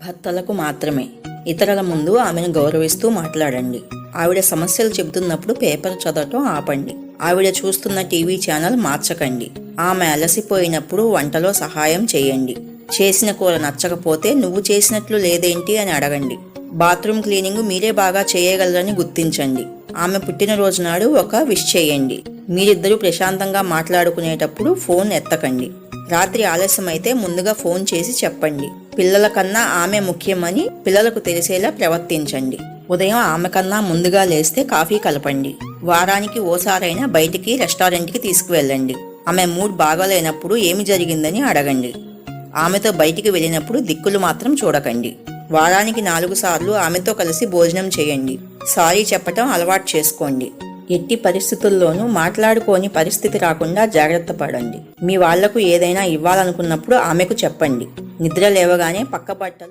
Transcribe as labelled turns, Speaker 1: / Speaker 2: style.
Speaker 1: భర్తలకు మాత్రమే. ఇతరుల ముందు ఆమెను గౌరవిస్తూ మాట్లాడండి. ఆవిడ సమస్యలు చెబుతున్నప్పుడు పేపర్ చదవటం ఆపండి. ఆవిడ చూస్తున్న టీవీ ఛానల్ మార్చకండి. ఆమె అలసిపోయినప్పుడు వంటలో సహాయం చేయండి. చేసిన కూర నచ్చకపోతే నువ్వు చేసినట్లు లేదేంటి అని అడగండి. బాత్రూమ్ క్లీనింగ్ మీరే బాగా చేయగలరని గుర్తించండి. ఆమె పుట్టినరోజు నాడు ఒక విష్ చేయండి. మీరిద్దరూ ప్రశాంతంగా మాట్లాడుకునేటప్పుడు ఫోన్ ఎత్తకండి. రాత్రి ఆలస్యమైతే ముందుగా ఫోన్ చేసి చెప్పండి. పిల్లల కన్నా ఆమె ముఖ్యమని పిల్లలకు తెలిసేలా ప్రవర్తించండి. ఉదయం ఆమె కన్నా ముందుగా లేస్తే కాఫీ కలపండి. వారానికి ఓసారైనా బయటికి రెస్టారెంట్కి తీసుకువెళ్ళండి. ఆమె మూడ్ బాగాలేనప్పుడు ఏమి జరిగిందని అడగండి. ఆమెతో బయటికి వెళ్ళినప్పుడు దిక్కులు మాత్రం చూడకండి. వారానికి 4 సార్లు ఆమెతో కలిసి భోజనం చేయండి. సారీ చెప్పటం అలవాటు చేసుకోండి. ఎట్టి పరిస్థితుల్లోనూ మాట్లాడుకోని పరిస్థితి రాకుండా జాగ్రత్త పడండి. మీ వాళ్లకు ఏదైనా ఇవ్వాలనుకున్నప్పుడు ఆమెకు చెప్పండి. నిద్ర లేవగానే పక్క బట్టలు